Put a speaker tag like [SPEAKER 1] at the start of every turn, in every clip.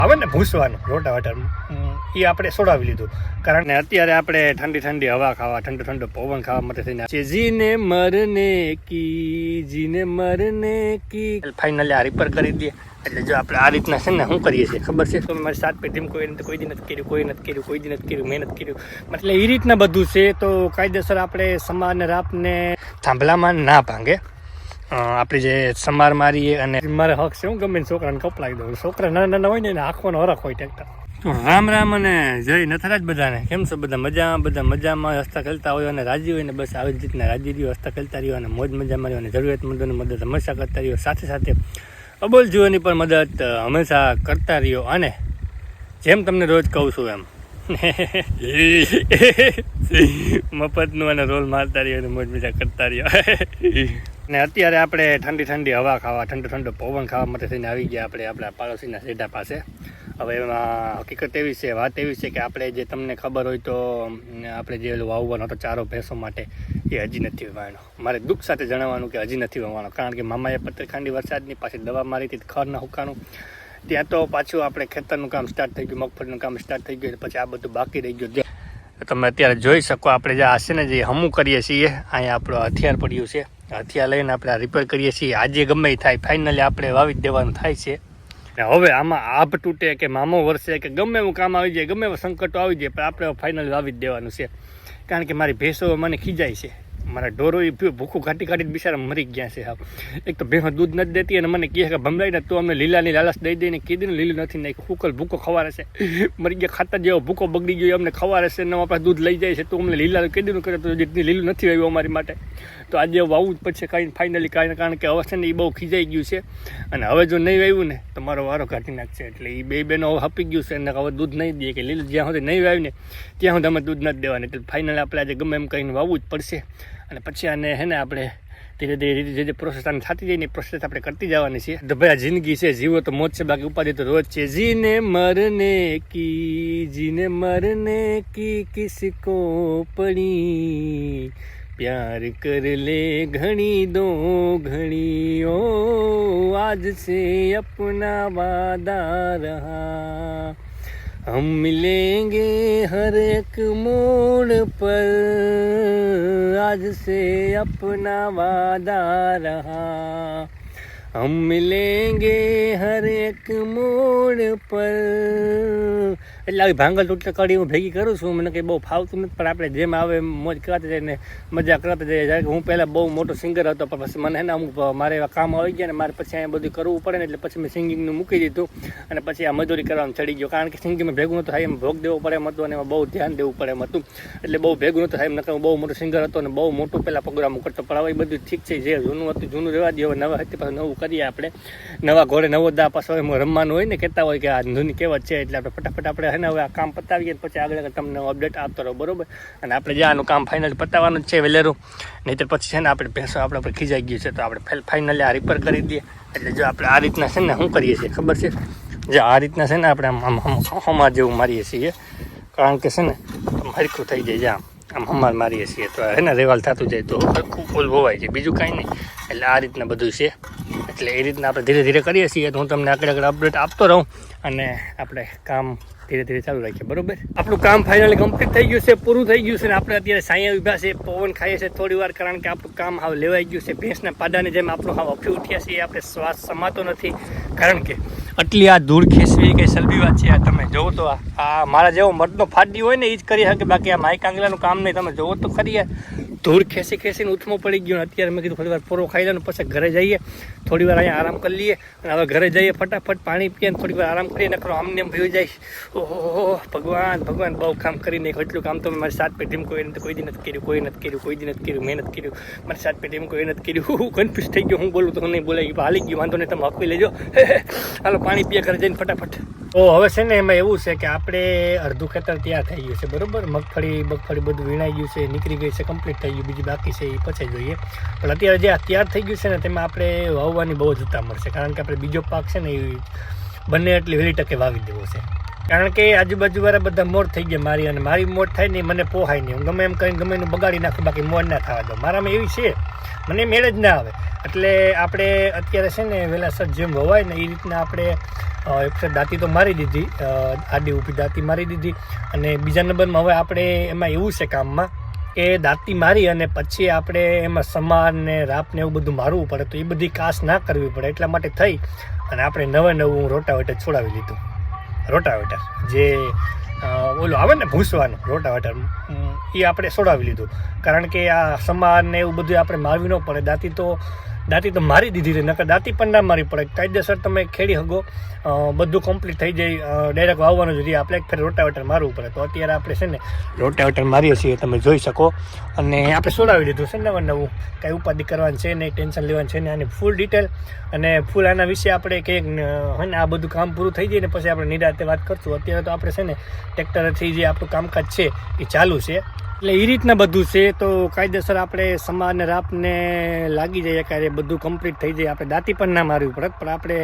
[SPEAKER 1] આવે ને ભૂસવાનું રોટાવેટર એ આપણે સોડાવી લીધું. કારણ કે અત્યારે આપણે ઠંડી ઠંડી હવા ખાવા, ઠંડો ઠંડો પવન ખાવા માટે થઈને જીને મરને કી ફાઇનલી આ રિપેર કરી દઈએ. એટલે જો આપણે આ રીતના છે ને શું કરીએ છીએ ખબર છે? તો મારી 7 પેઢી કોઈ દી નથી કર્યું, મહેનત કર્યું. એટલે એ રીતના બધું છે. તો કાયદેસર આપણે સમારને રાપને થાંભલામાં ના ભાંગે. આપણે જે સમાર મારીએ અને મારે હક છે, હું ગમે છોકરાને કપલાવી દઉં. છોકરા નાના હોય ને એને આંખવાનો હરખ હોય ટ્રેક્ટર. તો રામ રામ અને જય નથરાજ બધાને. કેમ છો બધા? મજામાં હસતા ખેલતા હોય અને રાજી હોય ને બસ આવી જ રીતના રાજી રહ્યો, હસતા ખેલતા રહ્યો અને મોજ મજામાં રહ્યો અને જરૂરિયાતમંદોની મદદ હંમેશા કરતા રહ્યો. સાથે અબોલ જીવોની પણ મદદ હંમેશા કરતા રહ્યો. અને જેમ તમને રોજ કહું છું એમ મફતનું અને રોલ મારતા રહ્યો અને મોજ મજા કરતા રહ્યો. ને અત્યારે આપણે ઠંડી ઠંડી હવા ખાવા, ઠંડો ઠંડો પવન ખાવા માટે થઈને આવી ગયા આપણે આપણા પાડોશીના સેઢા પાસે. હવે એમાં હકીકત એવી છે, વાત એવી છે કે આપણે જે તમને ખબર હોય તો આપણે જે વાવવાનો હતો ચારો ભેંસો માટે એ હજી નથી વાવવાનો. મારે દુઃખ સાથે જણાવવાનું કે હજી નથી વાવવાનો. કારણ કે મામાએ પત્રખાંડી વરસાદની પાછી દવા મારી હતી ખરના હુકાનું. ત્યાં તો પાછું આપણે ખેતરનું કામ સ્ટાર્ટ થઈ ગયું, મગફળીનું કામ સ્ટાર્ટ થઈ ગયું. પછી આ બધું બાકી રહી ગયું. તમે અત્યારે જોઈ શકો આપણે જે આ છે ને જે હમું કરીએ છીએ, અહીંયા આપણું હથિયાર પડ્યું છે. હથિયાર લઈને આપણે રિપેર કરીએ છીએ. આજે ગમે થાય ફાઇનલી આપણે વાવી જ દેવાનું થાય છે. હવે આમાં આભ તૂટે કે મામો વરસે કે ગમે એવું કામ આવી જાય, ગમે એવા સંકટો આવી જાય, પણ આપણે ફાઇનલી વાવી જ દેવાનું છે. કારણ કે મારી ભેંસો મને ખીજાય છે. મારા ઢોરો એ ભૂખું કાઢી બિચારા મરી ગયા છે. એક તો ભેંસો દૂધ નથી દેતી અને મને કહે કે ભમરાઈને તું અમને લીલાની લાલચ દઈ દઈને કીધું ને લીલું નથી નાખ્યું, ફૂકલ ભૂકો ખવારે છે. મરી ગયા ખાતર જેવો ભૂકો બગડી ગયો, અમને ખવારે છે ને આપણે દૂધ લઈ જાય છે. તો અમને લીલા કીધું કરે તો જેટલી લીલું નથી આવ્યું અમારી માટે. તો આજે વાવવું જ પડશે કાંઈ ફાઇનલી. કારણ કે હવે છે ને એ બહુ ખીજાઈ ગયું છે અને હવે જો નહીં વાવ્યું ને તો મારો વારો કાઢી નાખશે. એટલે એ બે બેનો હવે હપી ગયું છે અને હવે દૂધ નહીં દે કે લીલું જ્યાં સુધી નહીં વાવ્યું ને ત્યાં સુધી અમે દૂધ નથી દેવાની. એટલે ફાઇનલી આપણે આજે ગમે એમ કહીને વાવવું જ પડશે. અને પછી આને હે ને આપણે ધીરે ધીરે જે પ્રોસેસ આને થતી જાય ને એ પ્રોસેસ આપણે કરતી જવાની છે. તો ભાઈ આ જિંદગી છે, જીવો તો મોજ છે, બાકી ઉપાધિ તો રોજ છે. જીને મરને કી કિસકો પડી, प्यार कर ले घड़ी दो घड़ी, ओ आज से अपना वादा रहा, हम मिलेंगे हर एक मोड़ पर, आज से अपना वादा रहा, हम मिलेंगे हर એક મોડ પર. એટલે આવી ભાંગલ તૂટે કડી હું ભેગી કરું છું. મને કંઈ બહુ ફાવતું નથી, પણ આપણે જેમ આવે મોજ કરતા જઈએ ને મજા કરતા જઈએ. જ્યારે હું પહેલાં બહુ મોટો સિંગર હતો, પણ પછી મને એને અમુક મારે એવા કામ આવી ગયા ને મારે પછી અહીંયા બધું કરવું પડે ને એટલે પછી મેં સિંગિંગનું મૂકી દીધું અને પછી આ મજૂરી કરવાનું ચડી ગયો. કારણ કે સિંગિંગમાં ભેગું નહોતું થાય એમ, ભોગ દેવો પડે એમ હતું અને એમાં બહુ ધ્યાન દેવું પડે એમ હતું. એટલે બહુ ભેગું નહોતું થાય એમ. નકર હું બહુ મોટો સિંગર હતો ને બહુ મોટું પહેલાં પ્રોગ્રામ કરતો. પણ હવે બધું ઠીક છે, જે જૂનું હતું જૂનું રહેવા દે. હવે નવા હતી પાછું નવું કરીએ આપણે. નવા ઘોડે નવો દા પાછો એમ રમવાનું હોય ને, કહેતા હોય કે આ જૂની કહેવત છે. એટલે આપણે ફટાફટ આપણે હે ને હવે આ કામ પતાવીએ પછી આગળ તમને અપડેટ આપતો રહો, બરોબર? અને આપણે જે આનું કામ ફાઇનલ પતાવવાનું જ છે વેલેરું. નહીંતર પછી છે ને આપણે ભેંસો આપણે પર ખીજાઈ ગયું છે તો આપણે ફાઇનલી આ રિપેર કરી દઈએ. એટલે જો આપણે આ રીતના છે ને શું કરીએ છીએ ખબર છે? જે આ રીતના છે ને આપણે આમ હમાર જેવું મારીએ છીએ. કારણ કે છે ને હરખું થઈ જાય, આમ હમાર મારીએ છીએ તો હે ને રેવાલ થતું જાય તો હરખું ફૂલ હોવાય છે, બીજું કાંઈ નહીં. એટલે આ રીતના બધું છે. એટલે એ રીતના આપણે ધીરે ધીરે કરીએ છીએ. તો હું તમને આગળ અપડેટ આપતો રહું અને આપણે કામ ધીરે ધીરે ચાલુ રાખીએ, બરોબર? આપણું કામ ફાઇનલી કમ્પ્લીટ થઈ ગયું છે, પૂરું થઈ ગયું છે ને આપણે અત્યારે સાયા ઉભા છે, પવન ખાઈએ છીએ થોડી વાર. કારણ કે આપણું કામ હાવ લેવાઈ ગયું છે. ભેંસના પાડાની જેમ આપણું હાવ અફી ઉઠ્યા છીએ. આપણે શ્વાસ સમાતો નથી. કારણ કે આટલી આ ધૂળ ખેંચવી કંઈ સલબી વાત છે? આ તમે જોવો તો આ મારા જેવો મર્દનો ફાડી હોય ને એ જ કરી શકે, બાકી આ માઇક આંગલાનું કામ નહીં. તમે જોવો તો ખરી યાર, ધૂળ ખેંચીને ઉથમો પડી ગયો. અત્યારે મેં કીધું થોડી વાર પોરો ખાઈ લે ને પછી ઘરે જઈએ, થોડી વાર અહીંયા આરામ કરી લઈએ અને હવે ઘરે જઈએ ફટાફટ પાણી પીએ ને થોડી વાર આરામ કરીએ. નકરો આમને એમ ભી જાય ઓહો ભગવાન બહુ કામ કરીને એટલું કામ તો મારી 7 પેઢીમાં કોઈ દી નથી કર્યું, મહેનત કર્યું. મારી 7 પેઢીમાં કોઈ નથી કર્યું. હું કન્ફ્યુઝ થઈ ગયો, હું બોલું તો નહીં બોલાય. હાલી ગયું, વાંધો નહીં, તમે આપી લેજો. હાલો પાણી પીએ ઘરે જઈને ફટાફટ. તો હવે છે ને એમાં એવું છે કે આપણે અડધું ખેતર તૈયાર થઈ ગયું છે, બરોબર? મગફળી બધું વીણાઈ ગયું છે, નીકળી ગઈ છે, કમ્પ્લીટ થઈ ગયું. બીજી બાકી છે એ પછી જોઈએ. પણ અત્યારે જે તૈયાર થઈ ગયું છે ને તેમાં આપણે વાવવાની બહુ જ ઉતા મળશે. કારણ કે આપણે બીજો પાક છે ને એ બંને એટલી વહેલી તકે વાવી દેવો છે. કારણ કે આજુબાજુ વાળા બધા મોર થઈ ગયા મારી, અને મારી મોર થાય ને મને પોહાય નહીં. હું ગમે એમ કરીને ગમે એનું બગાડી નાખું, બાકી મોર ના થવા દો. મારામાં એવી છે મને મેળ જ ના આવે. એટલે આપણે અત્યારે છે ને વહેલાસર જેમ વવાય ને એ રીતના આપણે એક દાંતી તો મારી દીધી, આડી ઊભી દાંતી મારી દીધી. અને બીજા નંબરમાં હવે આપણે એમાં એવું છે કામમાં કે દાંતી મારી અને પછી આપણે એમાં સમાર ને રાપ ને એવું બધું મારવું પડે, તો એ બધી કાસ ના કરવી પડે એટલા માટે થઈ અને આપણે નવું રોટાવેટર છોડાવી લીધું. રોટાવેટર જે ઓલું આવે ને ભૂસવાનું રોટાવેટર, એ આપણે છોડાવી લીધું. કારણ કે આ સમાર ને એવું બધું આપણે મારવી ન પડે. દાંતી તો મારી દીધી છે, નકર દાંતી પણ ના મારી પડે. કાયદેસર તમે ખેડી શકો, બધું કમ્પ્લીટ થઈ જાય, ડાયરેક્ટ વાવવાનું જ રહી. આપણે એક ફેર રોટાવેટર મારવું પડે. તો અત્યારે આપણે છે ને રોટાવેટર મારીએ છીએ, તમે જોઈ શકો. અને આપણે છોડાવી લીધું છે નવું. કાંઈ ઉપાધિ કરવાની છે નહીં, ટેન્શન લેવાનું છે નહીં. આની ફૂલ ડિટેલ અને ફૂલ આના વિશે આપણે કંઈક હે ને આ બધું કામ પૂરું થઈ જાય ને પછી આપણે નિરાતે વાત કરશું. અત્યારે તો આપણે છે ને ટ્રેક્ટરથી જે આપણું કામકાજ છે એ ચાલુ છે. એટલે એ રીતના બધું છે. તો કાયદેસર આપણે સમારને રાપને લાગી જાય ક્યારે બધું કમ્પ્લીટ થઈ જાય. આપણે દાંતી પણ ના મારવી પડે, પણ આપણે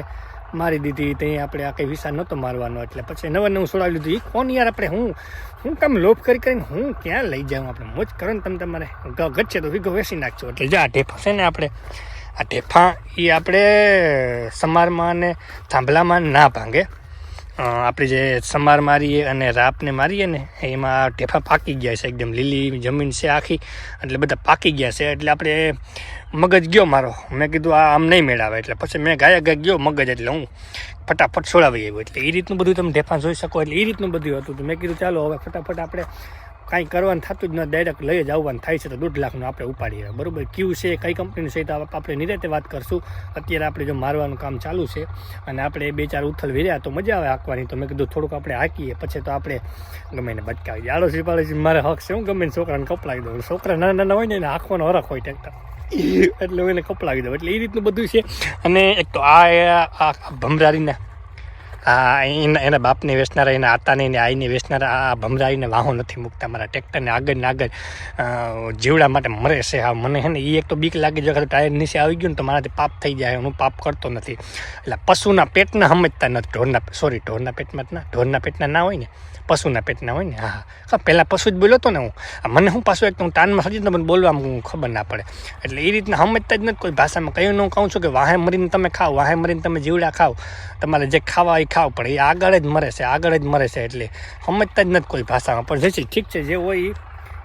[SPEAKER 1] મારી દીધી. ત્યાં આપણે આ કંઈ વિચાર નહોતો મારવાનો. એટલે પછી નવું છોડાવી લીધું. એ કોણ યાર, આપણે હું કામ લોભ કરીને હું ક્યાં લઈ જાઉં? આપણે મોજ કરો ને તમે તમારે ગચ્છે તો વીઘો વેસી નાખજો. એટલે જે આ ઢેફા છે ને આપણે આ ઢેફા એ આપણે સમારમાં અને થાંભલામાં ના ભાંગે. આપણે જે સમાર મારીએ અને રાપને મારીએ ને એમાં ઢેફા પાકી ગયા છે, એકદમ લીલી જમીન છે આખી, એટલે બધા પાકી ગયા છે. એટલે આપણે મગજ ગયો મારો, મેં કીધું આ આમ નહીં મેળાવે. એટલે પછી મેં ગાયા ગયો મગજ, એટલે હું ફટાફટ છોડાવી આવ્યો. એટલે એ રીતનું બધું તમે ઢેફા જોઈ શકો. એટલે એ રીતનું બધું હતું. તો મેં કીધું ચાલો હવે ફટાફટ આપણે કાંઈ કરવાનું થતું જ ન, ડાયરેક્ટ લઈ જ આવવાનું થાય છે. તો 2.5 લાખનું આપણે ઉપાડીએ. બરાબર, ક્યુ છે કઈ કંપનીનું છે તો આપણે નિરાતે વાત કરશું. અત્યારે આપણે જો મારવાનું કામ ચાલુ છે અને આપણે 2-4 ઉથલ વેર્યા તો મજા આવે હાંકવાની. તો મેં કીધું થોડુંક આપણે હાંકીએ, પછી તો આપણે ગમે એને બચકાવી દઈએ. આડોશી પાડોશી મારે હક છે, હું ગમે એને છોકરાને કપલાવી દઉં. છોકરા નાના હોય ને એને હાંકવાનો હરખ હોય ટ્રેક્ટર, એટલે હું એને કપલાવી દઉં. એટલે એ રીતનું બધું છે. અને એક તો આ ભમરારીના એના બાપને વેચનારા, એના આતાને એને આઈને વેચનારા આ ભમરાઈને વાહો નથી મૂકતા. મારા ટ્રેક્ટરને આગળ ને આગળ જીવડા માટે મરે છે. હા, મને છે ને એ એક તો બીક લાગી જાય, ટાયર નીચે આવી ગયું ને તો મારાથી પાપ થઈ જાય. હું પાપ કરતો નથી. એટલે પશુના પેટના સમજતા નથી. ઢોરના પેટના ના હોય ને, પશુના પેટના હોય ને. હા, પહેલાં પશુ જ બોલ્યો હતો ને હું. મને હું પાછું એક તો હું તાનમાં સજી મને બોલવામાં ખબર ના પડે. એટલે એ રીતના સમજતા જ નથી કોઈ ભાષામાં. કયું હું કહું છું કે વાહે મરીને તમે ખાઓ, વાહે મરીને તમે જીવડા ખાઓ, તમારે જે ખાવા એ ખાવ, પણ એ આગળ જ મરે છે. એટલે સમજતા જ નથી કોઈ ભાષામાં. પણ જે છે ઠીક છે, જે હોય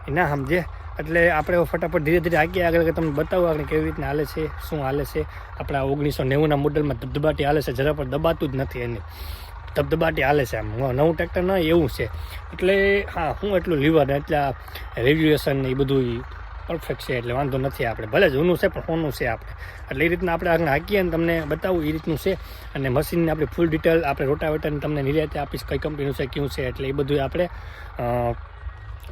[SPEAKER 1] એ ના સમજે. એટલે આપણે ફટાફટ ધીરે ધીરે આગળ આગળ તમને બતાવો આપણે કેવી રીતના હાલે છે, શું હાલે છે. આપણા 1990ના મોડલમાં ધબધબાટી હાલે છે, જરા પણ દબાતું જ નથી. એને ધબધબાટી હાલે છે. આમ નવું ટ્રેક્ટર ના એવું છે. એટલે હા, હું એટલું લીવર એટલે રેગ્યુલેશન ને એ બધું પરફેક્ટ છે. એટલે વાંધો નથી. આપણે ભલે જૂનું છે પણ સોનું છે આપણે. એટલે એ રીતના આપણે આગળ હાંકીએ ને તમને બતાવું એ રીતનું છે. અને મશીનને આપણે ફૂલ ડિટેલ આપણે રોટાવેટરને તમને નિરાતે આપીશ, કઈ કંપનીનું છે, ક્યું છે. એટલે એ બધું આપણે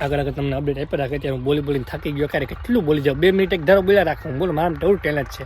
[SPEAKER 1] આગળ તમને અપડેટ આપી રાખે. ત્યારે હું બોલીને થાકી ગયો. ક્યારે કેટલું બોલી જાઉં, 2 મિનિટ એક ધારો બોલ્યા રાખું. બોલો, મારા ટોળ ટેલેન્ટ છે.